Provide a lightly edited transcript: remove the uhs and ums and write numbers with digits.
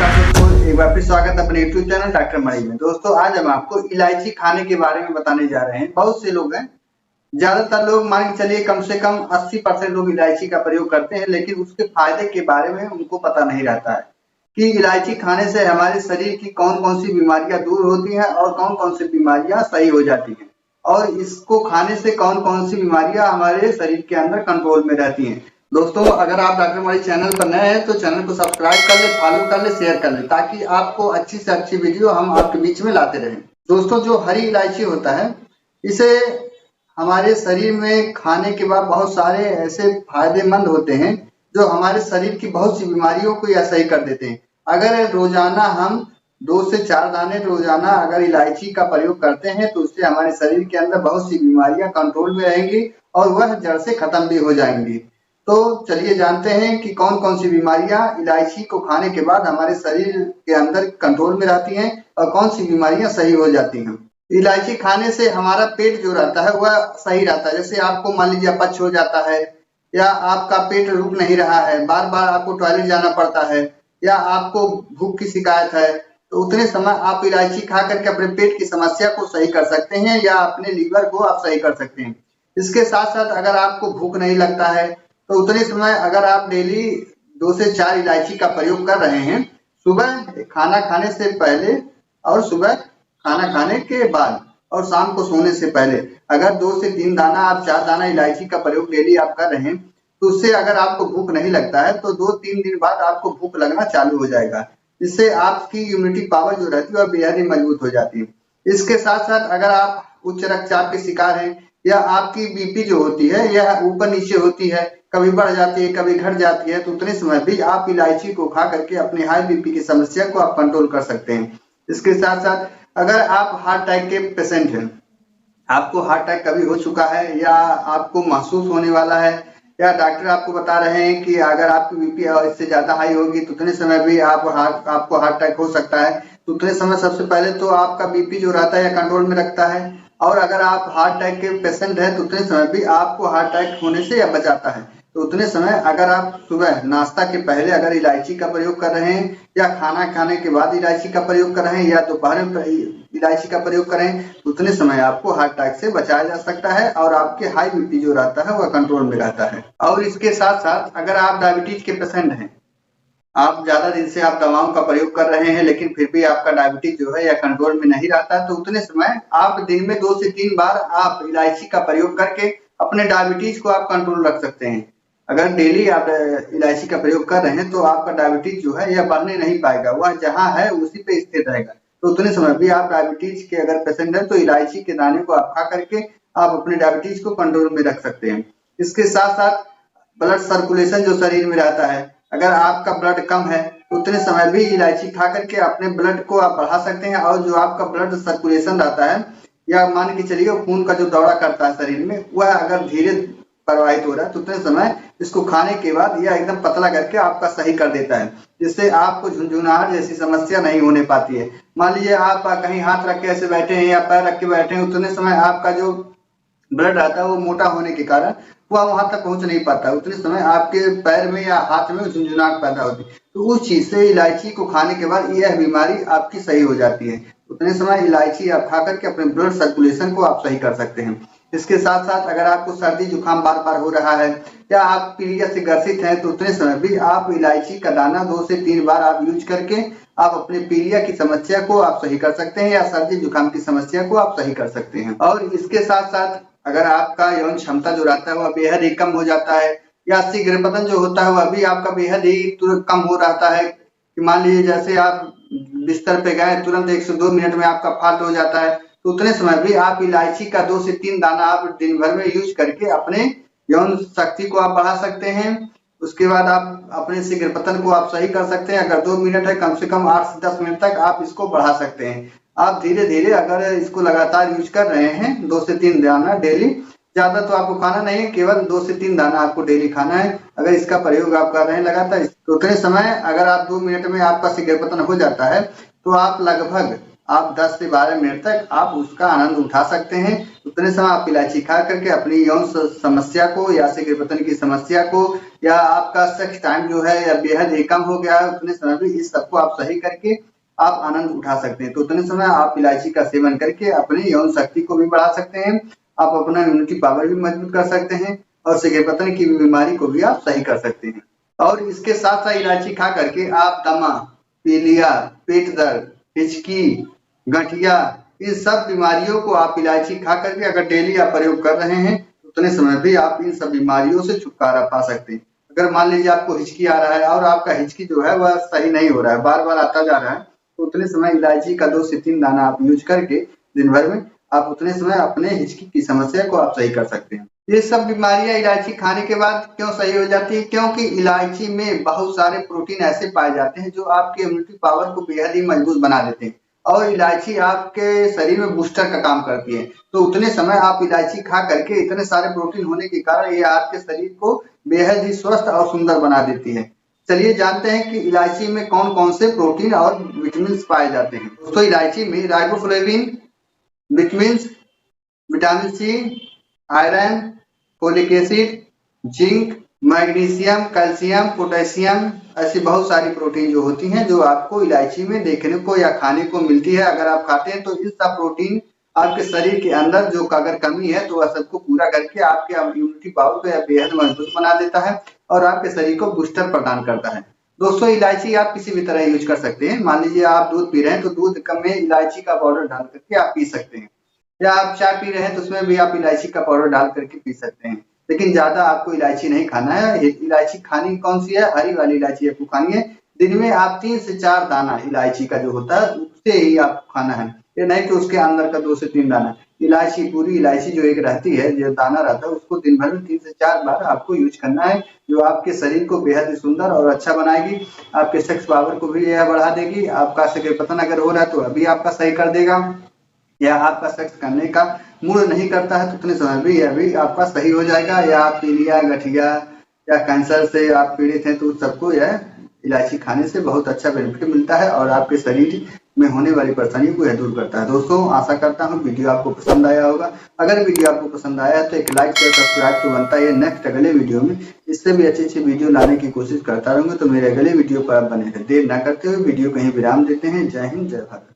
दोस्तों, एक बार फिर स्वागत है अपने यूट्यूब चैनल डॉक्टर मणि में। दोस्तों, आज हम आपको इलायची खाने के बारे में बताने जा रहे हैं। बहुत से लोग हैं, ज्यादातर लोग मान के चलिए कम से कम 80% लोग इलायची का प्रयोग करते हैं, लेकिन उसके फायदे के बारे में उनको पता नहीं रहता है कि इलायची खाने से हमारे शरीर की कौन कौन सी बीमारियां दूर होती हैं और कौन कौन सी बीमारियां सही हो जाती हैं, और इसको खाने से कौन कौन सी बीमारियां हमारे शरीर के अंदर कंट्रोल में रहती हैं। दोस्तों, अगर आप डॉक्टर मणि चैनल पर नए हैं तो चैनल को सब्सक्राइब कर ले, फॉलो कर ले, शेयर कर ले, ताकि आपको अच्छी से अच्छी वीडियो हम आपके बीच में लाते रहें। दोस्तों, जो हरी इलायची होता है, इसे हमारे शरीर में खाने के बाद बहुत सारे ऐसे फायदेमंद होते हैं जो हमारे शरीर की बहुत सी बीमारियों को यह सही कर देते हैं। अगर रोजाना हम 2 से 4 दाने रोजाना अगर इलायची का प्रयोग करते हैं तो उससे हमारे शरीर के अंदर बहुत सी बीमारियां कंट्रोल में रहेंगी और वह जड़ से खत्म भी हो जाएंगी। तो चलिए जानते हैं कि कौन कौन सी बीमारियां इलायची को खाने के बाद हमारे शरीर के अंदर कंट्रोल में रहती हैं और कौन सी बीमारियां सही हो जाती हैं। इलायची खाने से हमारा पेट जो रहता है वह सही रहता है। जैसे आपको मान लीजिए अपच हो जाता है, या आपका पेट रुक नहीं रहा है, बार बार आपको टॉयलेट जाना पड़ता है, या आपको भूख की शिकायत है, तो उतने समय आप इलायची खा करके अपने पेट की समस्या को सही कर सकते हैं या अपने लीवर को आप सही कर सकते हैं। इसके साथ साथ अगर आपको भूख नहीं लगता है तो उतने समय अगर आप डेली 2 से 4 इलायची का प्रयोग कर रहे हैं, सुबह खाना खाने से पहले और सुबह खाना खाने के बाद और शाम को सोने से पहले अगर 2 से 3 दाना आप 4 दाना इलायची का प्रयोग डेली आप कर रहे हैं, तो उससे अगर आपको भूख नहीं लगता है तो 2-3 दिन बाद आपको भूख लगना चालू हो जाएगा। इससे आपकी इम्यूनिटी पावर जो रहती है वह बेहद ही मजबूत हो जाती है। इसके साथ साथ अगर आप उच्च रक्तचाप के शिकार हैं या आपकी बीपी जो होती है यह ऊपर नीचे होती है, कभी बढ़ जाती है कभी घट जाती है, तो उतने समय भी आप इलायची को खा करके अपने हाई बीपी की समस्या को आप कंट्रोल कर सकते हैं। इसके साथ साथ अगर आप हार्ट अटैक के पेशेंट हैं, आपको हार्ट अटैक कभी हो चुका है या आपको महसूस होने वाला है, या डॉक्टर आपको बता रहे हैं कि अगर आपकी बीपी इससे ज्यादा हाई होगी तो उतने समय भी आपको हार्ट अटैक हो सकता है, तो उतने समय सबसे पहले तो आपका बीपी जो रहता है कंट्रोल में रखता है। और अगर आप हार्ट अटैक के पेशेंट हैं तो उतने समय भी आपको हार्ट अटैक होने से यह बचाता है। तो उतने समय अगर आप सुबह नाश्ता के पहले अगर इलायची का प्रयोग कर रहे हैं, या खाना खाने के बाद इलायची का प्रयोग कर रहे हैं, या दोपहर में इलायची का प्रयोग करें, तो उतने समय आपको हार्ट अटैक से बचाया जा सकता है और आपके हाई बीपी जो रहता है वह कंट्रोल में रहता है। और इसके साथ साथ अगर आप डायबिटीज के पेशेंट हैं, आप ज्यादा दिन से आप दवाओं का प्रयोग कर रहे हैं लेकिन फिर भी आपका डायबिटीज जो है या कंट्रोल में नहीं रहता, तो उतने समय आप दिन में 2 से 3 बार आप इलायची का प्रयोग करके अपने डायबिटीज को आप कंट्रोल रख सकते हैं। अगर डेली आप इलायची का प्रयोग कर रहे हैं तो आपका डायबिटीज जो है यह बढ़ने नहीं पाएगा, वह जहाँ है उसी पे स्थिर रहेगा। तो उतने समय भी आप डायबिटीज के अगर पेशेंट है तो इलायची के दाने को आप खा करके आप अपने डायबिटीज को कंट्रोल में रख सकते हैं। इसके साथ साथ ब्लड सर्कुलेशन जो शरीर में रहता है, अगर आपका ब्लड कम है तो उतने समय भी इलायची खा करके अपने ब्लड को आप बढ़ा सकते हैं, और जो आपका ब्लड सर्कुलेशन रहता है या मान के चलिए खून का जो दौरा करता है शरीर में, वह अगर धीरे प्रवाहित हो रहा है तो उतने समय इसको खाने के बाद यह एकदम पतला करके आपका सही कर देता है, जिससे आपको झुंझुनाहट जैसी समस्या नहीं होने पाती है। मान लीजिए आप कहीं हाथ रख के ऐसे बैठे हैं या पैर रख के बैठे हैं, उतने समय आपका जो ब्लड रहता है वो मोटा होने के कारण वह वहां तक पहुंच नहीं पाता, उतने समय आपके पैर में या हाथ में झुंझुनाहट पैदा होती है। तो उस चीज से इलायची को खाने के बाद यह बीमारी आपकी सही हो जाती है। उतने समय इलायची आप खा करके अपने ब्लड सर्कुलेशन को आप सही कर सकते हैं। इसके साथ साथ अगर आपको सर्दी जुकाम बार बार हो रहा है या आप पीलिया से ग्रसित हैं, तो उतने समय भी आप इलायची का दाना 2 से 3 बार आप यूज करके आप अपने पीलिया की समस्या को आप सही कर सकते हैं, या सर्दी जुकाम की समस्या को आप सही कर सकते हैं। और इसके साथ साथ अगर आपका यौन क्षमता जो रहता है वह बेहद ही कम हो जाता है, या शीघ्रपतन जो होता है वह भी आपका बेहद ही तुरंत कम हो रहता है, कि मान लीजिए जैसे आप बिस्तर पे गए तुरंत 1 से 2 मिनट में आपका फाल्ट हो जाता है, तो उतने समय भी आप इलायची का 2 से 3 दाना आप दिन भर में यूज करके अपने यौन शक्ति को आप बढ़ा सकते हैं। उसके बाद आप अपने शीघ्रपतन को आप सही कर सकते हैं। अगर 2 मिनट है, कम से कम 8 से 10 मिनट तक आप इसको बढ़ा सकते हैं। आप धीरे धीरे अगर इसको लगातार यूज कर रहे हैं 2 से 3 दाना डेली, ज्यादा तो आपको खाना नहीं है, केवल 2 से 3 दाना आपको डेली खाना है। अगर इसका प्रयोग आप कर रहे हैं लगातार, तो उतने समय अगर आप 2 मिनट में आपका शीघ्रपतन हो जाता है, तो आप लगभग आप 10 से 12 मिनट तक आप उसका आनंद उठा सकते हैं। उतने समय आप इलायची खा करके अपनी यौन समस्या को या शीघ्रपतन की समस्या को या आपका सेक्स टाइम जो है या बेहद ही कम हो गया है, उतने समय भी इस सबको आप सही करके आप आनंद उठा सकते हैं। तो उतने समय आप इलायची का सेवन करके अपनी यौन शक्ति को भी बढ़ा सकते हैं, आप अपना इम्यूनिटी पावर भी मजबूत कर सकते हैं और शीघ्रपतन की बीमारी को भी आप सही कर सकते हैं। और इसके साथ साथ इलायची खा करके आप दमा, पीलिया, पेट दर्द, हिचकी, गठिया, इन सब बीमारियों को आप इलायची खा करके अगर डेली आप प्रयोग कर रहे हैं तो उतने समय भी आप इन सब बीमारियों से छुटकारा पा सकते हैं। अगर मान लीजिए आपको हिचकी आ रहा है और आपका हिचकी जो है वह सही नहीं हो रहा है, बार बार आता जा रहा है, तो उतने समय इलायची का 2 से 3 दाना आप यूज करके दिन भर में आप उतने समय अपने हिचकी की समस्या को आप सही कर सकते हैं। ये सब बीमारियां इलायची खाने के बाद क्यों सही हो जाती है? क्योंकि इलायची में बहुत सारे प्रोटीन ऐसे पाए जाते हैं जो आपके इम्यूनिटी पावर को बेहद ही मजबूत बना देते हैं और इलायची आपके शरीर में बूस्टर का काम करती है। तो उतने समय आप इलायची खा करके इतने सारे प्रोटीन होने के कारण ये आपके शरीर को बेहद ही स्वस्थ और सुंदर बना देती है। चलिए जानते हैं कि इलायची में कौन कौन से प्रोटीन और विटामिन पाए जाते हैं। दोस्तों, इलायची में riboflavin, vitamin, vitamin C, iron, folic acid, zinc, magnesium, calcium, potassium, ऐसी बहुत सारी प्रोटीन जो होती हैं जो आपको इलायची में देखने को या खाने को मिलती है। अगर आप खाते हैं तो इन सब प्रोटीन आपके शरीर के अंदर जो अगर कमी है तो वह सबको पूरा करके आपके इम्यूनिटी पावर को बेहद मजबूत बना देता है और आपके शरीर को बूस्टर प्रदान करता है। दोस्तों, इलायची आप किसी भी तरह यूज कर सकते हैं। मान लीजिए आप दूध पी रहे हैं तो दूध में इलायची का पाउडर डाल करके आप पी सकते हैं, या आप चाय पी रहे हैं तो उसमें भी आप इलायची का पाउडर डाल करके पी सकते हैं। लेकिन ज्यादा आपको इलायची नहीं खाना है। इलायची खानी कौन सी है? हरी वाली इलायची आपको खानी है। दिन में आप 3 से 4 दाना इलायची का जो होता है उससे ही आपको खाना है, ये नहीं कि उसके अंदर का 2 से 3 दाना। इलायची, पूरी इलायची जो एक रहती है, जो दाना रहता है, उसको दिन भर में 3 से 4 बार आपको यूज करना है, जो आपके शरीर को बेहद ही सुंदर और अच्छा बनाएगी, आपके सेक्स पावर को भी यह बढ़ा देगी। आपका शीघ्रपतन अगर हो रहा है तो अभी आपका सही कर देगा, या आपका सेक्स करने का मूड नहीं करता है तो उतने समय भी यह भी आपका सही हो जाएगा। या आप पीलिया, गठिया या कैंसर से आप पीड़ित हैं तो सबको यह इलायची खाने से बहुत अच्छा बेनिफिट मिलता है और आपके शरीर में होने वाली परेशानियों को यह दूर करता है। दोस्तों, आशा करता हूँ वीडियो आपको पसंद आया होगा। अगर वीडियो आपको पसंद आया है तो एक लाइक शेयर सब्सक्राइब तो बनता है। नेक्स्ट अगले वीडियो में इससे भी अच्छी वीडियो लाने की कोशिश करता रहूंगा, तो मेरे अगले वीडियो पर आप बने रहें। देर न करते हुए वीडियो कहीं विराम देते हैं। जय हिंद, जय भारत।